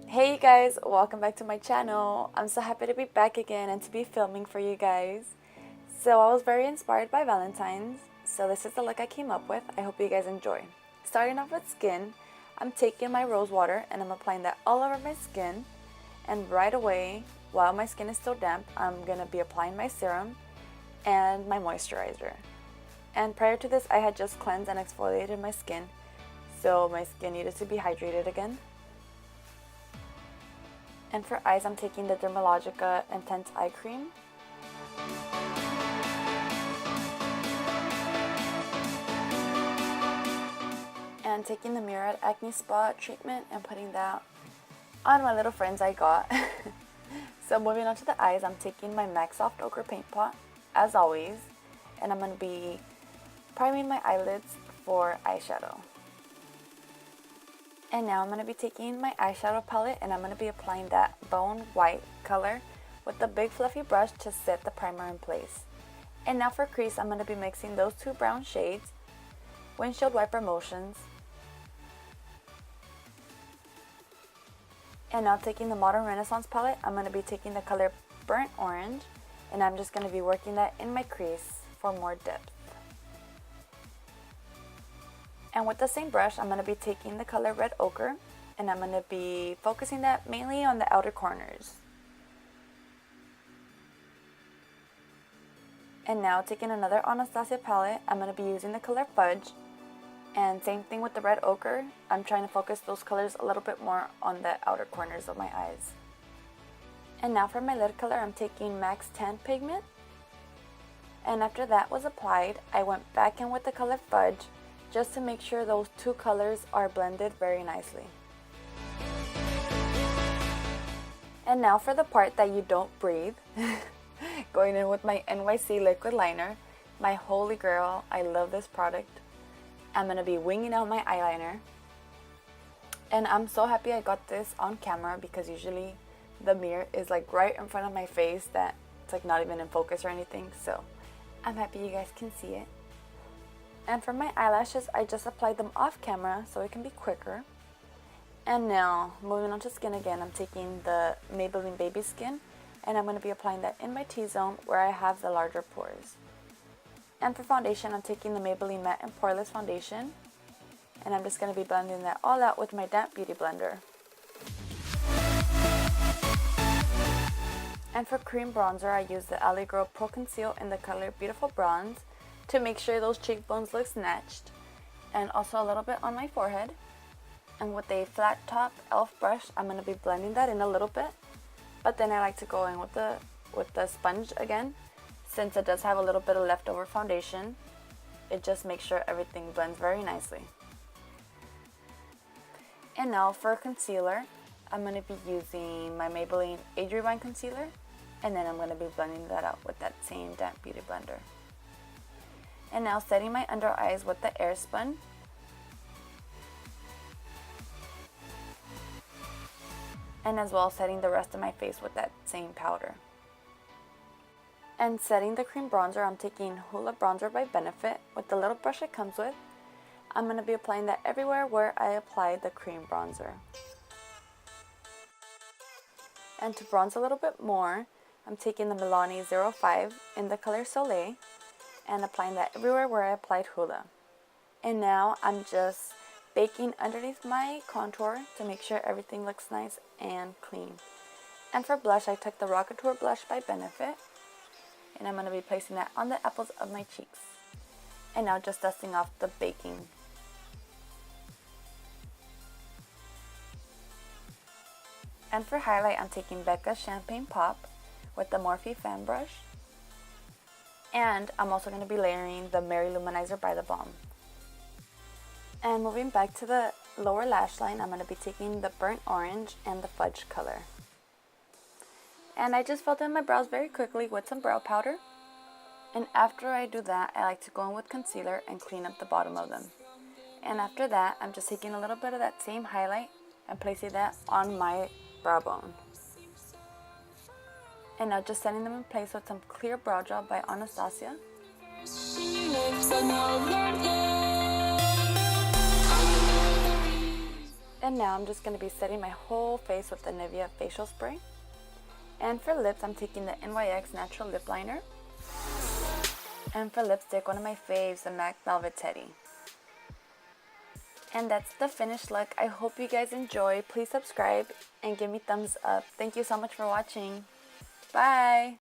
Hey you guys, welcome back to my channel. I'm so happy to be back again and to be filming for you guys. So I was very inspired by Valentines, so this is the look I came up with. I hope you guys enjoy. Starting off with skin, I'm taking my rose water and I'm applying that all over my skin. And right away, while my skin is still damp, I'm going to be applying my serum and my moisturizer. And prior to this, I had just cleansed and exfoliated my skin, so my skin needed to be hydrated again. And for eyes, I'm taking the Dermalogica Intense Eye Cream. And taking the Mirror Acne Spa treatment and putting that on my little friends I got. So moving on to the eyes, I'm taking my MAC Soft Ochre Paint Pot, as always. And I'm going to be priming my eyelids for eyeshadow. And now I'm going to be taking my eyeshadow palette and I'm going to be applying that bone white color with the big fluffy brush to set the primer in place. And now for crease, I'm going to be mixing those two brown shades, windshield wiper motions. And now taking the Modern Renaissance palette, I'm going to be taking the color Burnt Orange and I'm just going to be working that in my crease for more depth. And with the same brush, I'm going to be taking the color Red Ochre and I'm going to be focusing that mainly on the outer corners. And now taking another Anastasia palette, I'm going to be using the color Fudge. And same thing with the Red Ochre, I'm trying to focus those colors a little bit more on the outer corners of my eyes. And now for my lid color, I'm taking Max Tan Pigment. And after that was applied, I went back in with the color Fudge, just to make sure those two colors are blended very nicely. And now for the part that you don't breathe, going in with my NYC liquid liner, my holy grail, I love this product. I'm going to be winging out my eyeliner. And I'm so happy I got this on camera because usually the mirror is like right in front of my face that it's like not even in focus or anything. So I'm happy you guys can see it. And for my eyelashes, I just applied them off camera so it can be quicker. And now, moving on to skin again, I'm taking the Maybelline Baby Skin and I'm going to be applying that in my T-zone where I have the larger pores. And for foundation, I'm taking the Maybelline Matte and Poreless Foundation and I'm just going to be blending that all out with my damp beauty blender. And for cream bronzer, I use the LA Girl Pro Conceal in the color Beautiful Bronze to make sure those cheekbones look snatched, and also a little bit on my forehead. And with a flat top e.l.f. brush, I'm going to be blending that in a little bit, but then I like to go in with the sponge again, since it does have a little bit of leftover foundation. It just makes sure everything blends very nicely. And now for concealer, I'm going to be using my Maybelline Age Rewind Concealer, and then I'm going to be blending that out with that same damp beauty blender. And now setting my under eyes with the AIRSPUN. And as well setting the rest of my face with that same powder. And setting the cream bronzer, I'm taking Hola Bronzer by Benefit with the little brush it comes with. I'm going to be applying that everywhere where I applied the cream bronzer. And to bronze a little bit more, I'm taking the Milani 05 in the color Soleil and applying that everywhere where I applied Hola. And now I'm just baking underneath my contour to make sure everything looks nice and clean. And for blush, I took the Rockateur blush by Benefit and I'm going to be placing that on the apples of my cheeks. And now just dusting off the baking. And for highlight, I'm taking Becca Champagne Pop with the Morphe fan brush. And I'm also going to be layering the Mary Luminizer by the Balm. And moving back to the lower lash line, I'm going to be taking the Burnt Orange and the Fudge color. And I just filled in my brows very quickly with some brow powder. And after I do that, I like to go in with concealer and clean up the bottom of them. And after that, I'm just taking a little bit of that same highlight and placing that on my brow bone. And now just setting them in place with some clear brow gel by Anastasia. And now I'm just going to be setting my whole face with the Nivea facial spray. And for lips, I'm taking the NYX Natural Lip Liner. And for lipstick, one of my faves, the MAC Velvet Teddy. And that's the finished look. I hope you guys enjoy. Please subscribe and give me thumbs up. Thank you so much for watching. Bye!